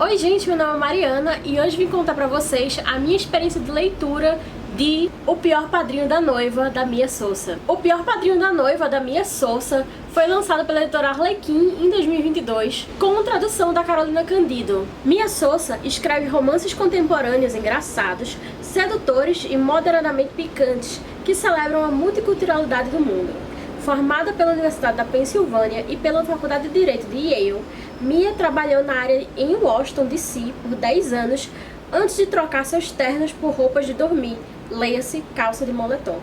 Oi gente, meu nome é Mariana e hoje vim contar pra vocês a minha experiência de leitura de O Pior Padrinho da Noiva, da Mia Souza. O Pior Padrinho da Noiva, da Mia Souza, foi lançado pela editora Arlequim em 2022, com tradução da Carolina Candido. Mia Souza escreve romances contemporâneos engraçados, sedutores e moderadamente picantes, que celebram a multiculturalidade do mundo. Formada pela Universidade da Pensilvânia e pela Faculdade de Direito de Yale, Mia trabalhou na área em Washington, D.C. por 10 anos antes de trocar seus ternos por roupas de dormir, leia-se calça de moletom.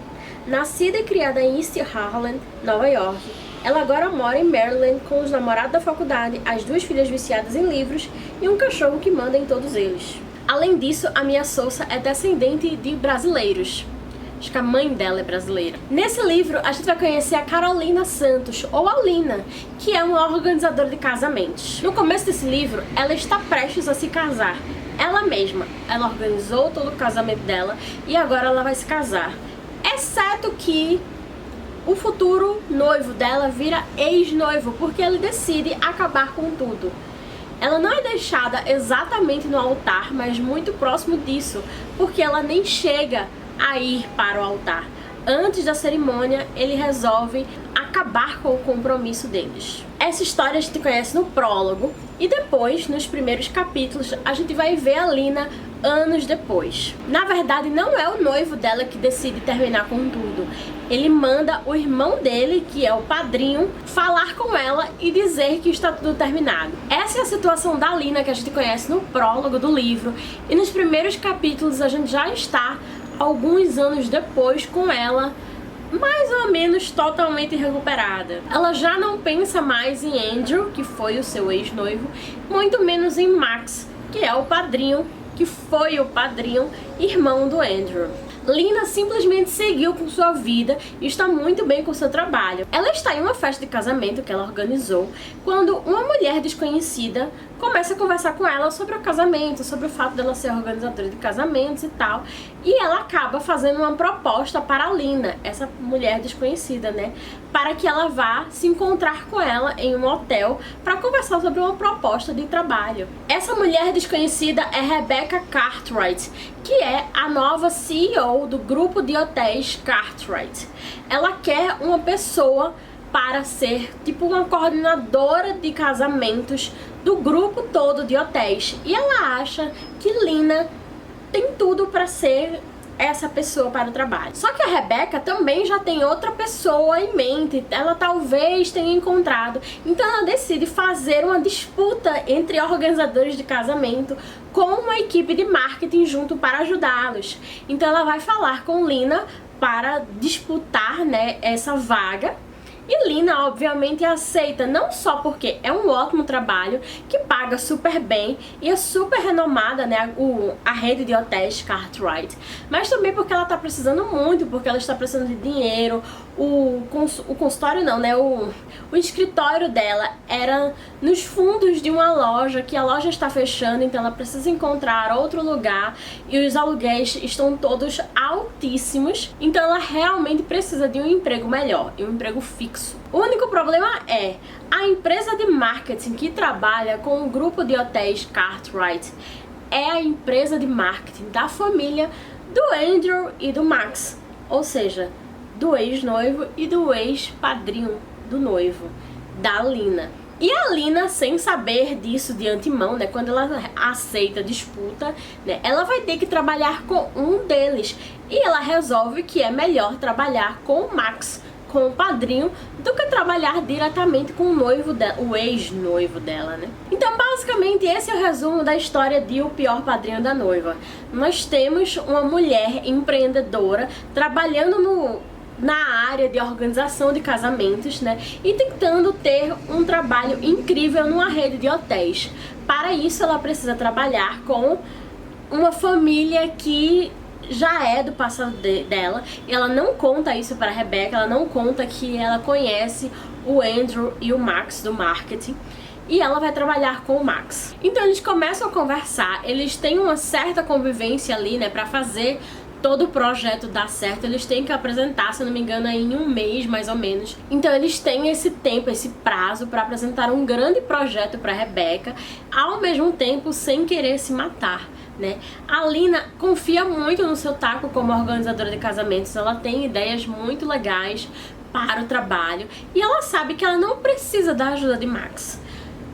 Nascida e criada em East Harlem, Nova York, ela agora mora em Maryland com os namorados da faculdade, as duas filhas viciadas em livros e um cachorro que manda em todos eles. Além disso, a Mia Souza é descendente de brasileiros. Acho que a mãe dela é brasileira. Nesse livro, a gente vai conhecer a Carolina Santos, ou a Lina, que é uma organizadora de casamentos. No começo desse livro, ela está prestes a se casar. Ela mesma, ela organizou todo o casamento dela e agora ela vai se casar. Exceto que o futuro noivo dela vira ex-noivo, porque ele decide acabar com tudo. Ela não é deixada exatamente no altar, mas muito próximo disso, porque ela nem chega a ir para o altar. Antes da cerimônia, ele resolve acabar com o compromisso deles. Essa história a gente conhece no prólogo e depois, nos primeiros capítulos, a gente vai ver a Lina anos depois. Na verdade, não é o noivo dela que decide terminar com tudo. Ele manda o irmão dele, que é o padrinho, falar com ela e dizer que está tudo terminado. Essa é a situação da Lina que a gente conhece no prólogo do livro, e nos primeiros capítulos a gente já está alguns anos depois com ela mais ou menos totalmente recuperada. Ela já não pensa mais em Andrew, que foi o seu ex-noivo, muito menos em Max, que é o padrinho, que foi o padrinho irmão do Andrew. Lina simplesmente seguiu com sua vida e está muito bem com seu trabalho. Ela está em uma festa de casamento que ela organizou quando uma mulher desconhecida começa a conversar com ela sobre o casamento, sobre o fato dela ser organizadora de casamentos e tal. E ela acaba fazendo uma proposta para a Lina, essa mulher desconhecida, né? Para que ela vá se encontrar com ela em um hotel para conversar sobre uma proposta de trabalho. Essa mulher desconhecida é Rebecca Cartwright, que é a nova CEO do grupo de hotéis Cartwright. Ela quer uma pessoa para ser tipo uma coordenadora de casamentos do grupo todo de hotéis. E ela acha que Lina tem tudo para ser essa pessoa para o trabalho. Só que a Rebecca também já tem outra pessoa em mente, ela talvez tenha encontrado. Então ela decide fazer uma disputa entre organizadores de casamento com uma equipe de marketing junto para ajudá-los. Então ela vai falar com Lina para disputar, né, essa vaga. E Lina, obviamente, aceita, não só porque é um ótimo trabalho, que paga super bem e é super renomada, né, a rede de hotéis Cartwright, mas também porque ela tá precisando muito, porque ela está precisando de dinheiro. O consultório não, né, o escritório dela era nos fundos de uma loja, que a loja está fechando, então ela precisa encontrar outro lugar e os aluguéis estão todos altíssimos, então ela realmente precisa de um emprego melhor, um emprego fixo. O único problema é a empresa de marketing que trabalha com o grupo de hotéis Cartwright é a empresa de marketing da família do Andrew e do Max, ou seja, do ex-noivo e do ex-padrinho do noivo, da Lina. E a Lina, sem saber disso de antemão, né, quando ela aceita a disputa, né, ela vai ter que trabalhar com um deles. E ela resolve que é melhor trabalhar com o Max, com o padrinho, do que trabalhar diretamente com o noivo dela, o ex-noivo dela, né? Então, basicamente, esse é o resumo da história de O Pior Padrinho da Noiva. Nós temos uma mulher empreendedora trabalhando na área de organização de casamentos, né, e tentando ter um trabalho incrível numa rede de hotéis. Para isso, ela precisa trabalhar com uma família que já é do passado dela, e ela não conta isso para a Rebecca, ela não conta que ela conhece o Andrew e o Max do marketing, e ela vai trabalhar com o Max. Então eles começam a conversar, eles têm uma certa convivência ali, né, para fazer todo o projeto dar certo, eles têm que apresentar, se eu não me engano, aí em um mês, mais ou menos. Então eles têm esse tempo, esse prazo para apresentar um grande projeto para Rebecca, ao mesmo tempo sem querer se matar, né? A Lina confia muito no seu taco como organizadora de casamentos, ela tem ideias muito legais para o trabalho e ela sabe que ela não precisa da ajuda de Max.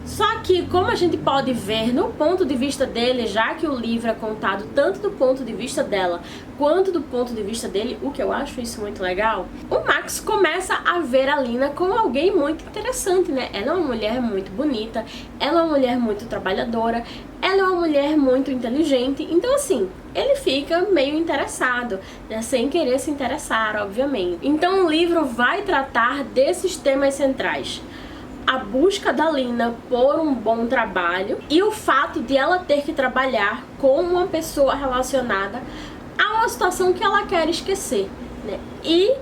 Só que, como a gente pode ver no ponto de vista dele, já que o livro é contado tanto do ponto de vista dela quanto do ponto de vista dele, o que eu acho isso muito legal, o Max começa a ver a Lina como alguém muito interessante, né? Ela é uma mulher muito bonita, ela é uma mulher muito trabalhadora, ela é uma mulher muito inteligente, então assim, ele fica meio interessado, né? Sem querer se interessar, obviamente. Então o livro vai tratar desses temas centrais: a busca da Lina por um bom trabalho e o fato de ela ter que trabalhar com uma pessoa relacionada a uma situação que ela quer esquecer, né? E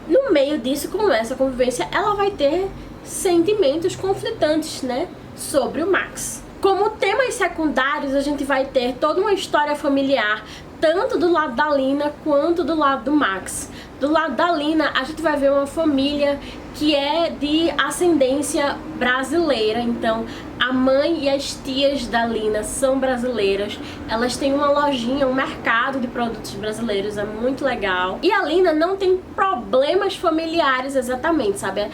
no meio disso, com essa convivência, ela vai ter sentimentos conflitantes, né, sobre o Max. Como temas secundários, a gente vai ter toda uma história familiar, tanto do lado da Lina quanto do lado do Max. Do lado da Lina, a gente vai ver uma família que é de ascendência brasileira. Então, a mãe e as tias da Lina são brasileiras. Elas têm uma lojinha, um mercado de produtos brasileiros, é muito legal. E a Lina não tem problemas familiares exatamente, sabe?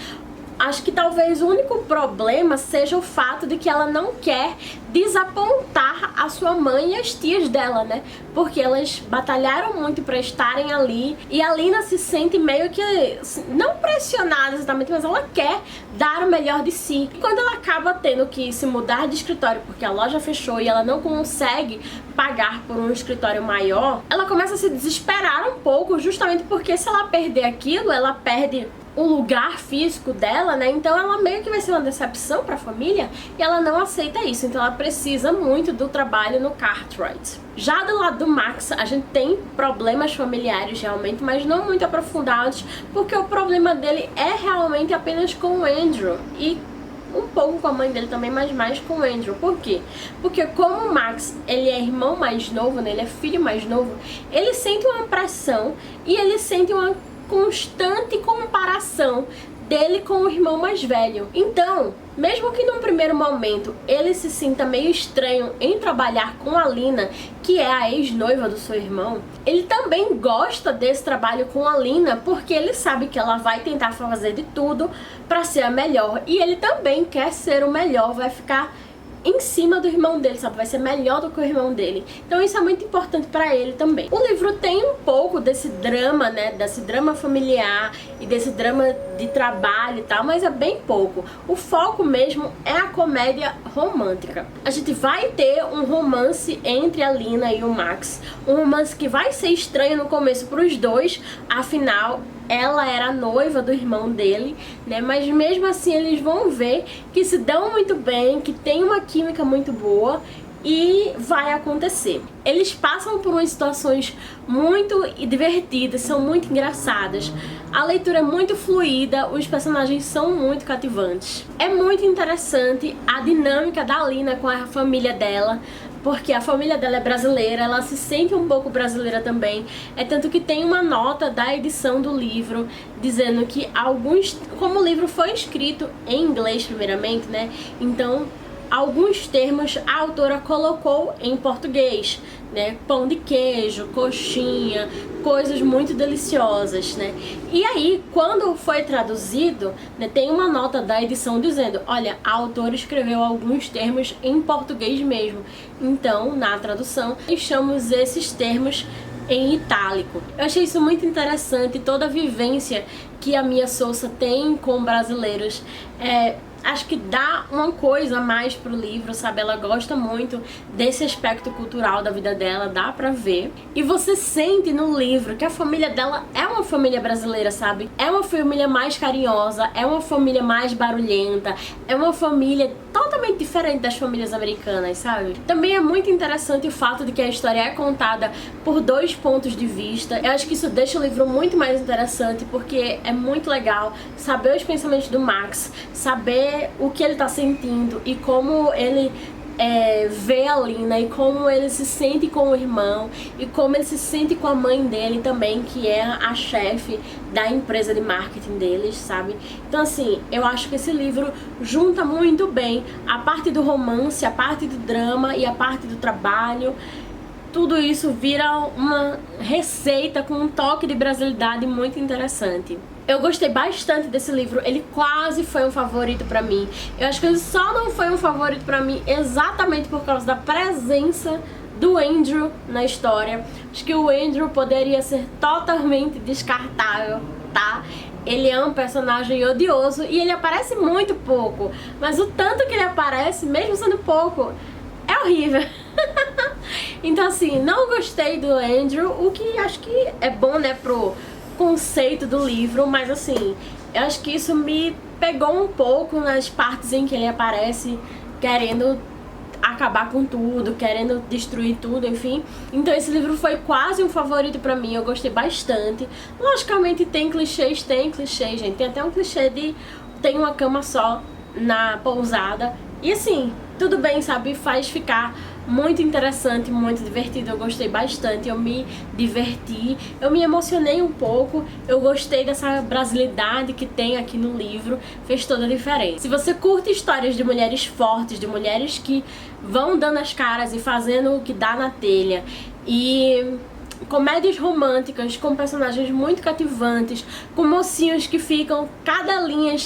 Acho que talvez o único problema seja o fato de que ela não quer desapontar a sua mãe e as tias dela, né? Porque elas batalharam muito pra estarem ali e a Lina se sente meio que, não pressionada exatamente, mas ela quer dar o melhor de si. E quando ela acaba tendo que se mudar de escritório porque a loja fechou e ela não consegue pagar por um escritório maior, ela começa a se desesperar um pouco, justamente porque se ela perder aquilo, ela perde o lugar físico dela, né? Então ela meio que vai ser uma decepção para a família e ela não aceita isso. Então ela precisa muito do trabalho no Cartwright. Já do lado do Max, a gente tem problemas familiares realmente, mas não muito aprofundados, porque o problema dele é realmente apenas com o Andrew e um pouco com a mãe dele também, mas mais com o Andrew. Por quê? Porque como o Max, ele é irmão mais novo, né? Ele é filho mais novo, ele sente uma pressão e ele sente uma constante comparação dele com o irmão mais velho. Então, mesmo que num primeiro momento ele se sinta meio estranho em trabalhar com a Lina, que é a ex-noiva do seu irmão, ele também gosta desse trabalho com a Lina porque ele sabe que ela vai tentar fazer de tudo para ser a melhor e ele também quer ser o melhor, vai ficar em cima do irmão dele, sabe? Vai ser melhor do que o irmão dele. Então isso é muito importante pra ele também. O livro tem um pouco desse drama, né? Desse drama familiar e desse drama de trabalho e tal, mas é bem pouco. O foco mesmo é a comédia romântica. A gente vai ter um romance entre a Lina e o Max. Um romance que vai ser estranho no começo pros dois, afinal ela era noiva do irmão dele, né? Mas mesmo assim eles vão ver que se dão muito bem, que tem uma química muito boa e vai acontecer. Eles passam por umas situações muito divertidas, são muito engraçadas. A leitura é muito fluida, os personagens são muito cativantes. É muito interessante a dinâmica da Lina com a família dela, porque a família dela é brasileira, ela se sente um pouco brasileira também. É tanto que tem uma nota da edição do livro dizendo que como o livro foi escrito em inglês primeiramente, né? Então alguns termos a autora colocou em português, né? Pão de queijo, coxinha, coisas muito deliciosas, né? E aí, quando foi traduzido, né, tem uma nota da edição dizendo, olha, a autora escreveu alguns termos em português mesmo. Então, na tradução, deixamos esses termos em itálico. Eu achei isso muito interessante, toda a vivência que a Mia Souza tem com brasileiros. Acho que dá uma coisa a mais pro livro, sabe? Ela gosta muito desse aspecto cultural da vida dela, dá pra ver. E você sente no livro que a família dela é uma família brasileira, sabe? É uma família mais carinhosa, é uma família mais barulhenta, é uma família totalmente diferente das famílias americanas, sabe? Também é muito interessante o fato de que a história é contada por dois pontos de vista. Eu acho que isso deixa o livro muito mais interessante, porque é muito legal saber os pensamentos do Max, saber o que ele tá sentindo e como ele ver a Lina e como ele se sente com o irmão e como ele se sente com a mãe dele também, que é a chefe da empresa de marketing deles, sabe? Então assim, eu acho que esse livro junta muito bem a parte do romance, a parte do drama e a parte do trabalho. Tudo isso vira uma receita com um toque de brasilidade muito interessante. Eu gostei bastante desse livro, ele quase foi um favorito pra mim. Eu acho que ele só não foi um favorito pra mim exatamente por causa da presença do Andrew na história. Acho que o Andrew poderia ser totalmente descartável, tá? Ele é um personagem odioso e ele aparece muito pouco, mas o tanto que ele aparece, mesmo sendo pouco, é horrível. Então assim, não gostei do Andrew, o que acho que é bom, né, pro conceito do livro, mas assim, eu acho que isso me pegou um pouco nas partes em que ele aparece querendo acabar com tudo, querendo destruir tudo, enfim. Então esse livro foi quase um favorito pra mim, eu gostei bastante. Logicamente tem clichês, gente. Tem até um clichê de tem uma cama só na pousada. E assim, tudo bem, sabe? Faz ficar muito interessante, muito divertido. Eu gostei bastante, eu me diverti, eu me emocionei um pouco. Eu gostei dessa brasilidade que tem aqui no livro, fez toda a diferença. Se você curte histórias de mulheres fortes, de mulheres que vão dando as caras e fazendo o que dá na telha, e comédias românticas com personagens muito cativantes, com mocinhos que ficam cada linha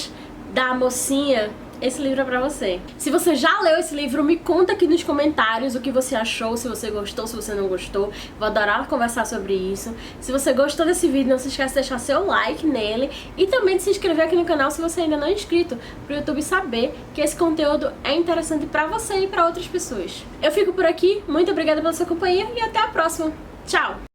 da mocinha, esse livro é pra você. Se você já leu esse livro, me conta aqui nos comentários o que você achou, se você gostou, se você não gostou. Vou adorar conversar sobre isso. Se você gostou desse vídeo, não se esqueça de deixar seu like nele e também de se inscrever aqui no canal se você ainda não é inscrito, pro YouTube saber que esse conteúdo é interessante pra você e pra outras pessoas. Eu fico por aqui, muito obrigada pela sua companhia e até a próxima. Tchau!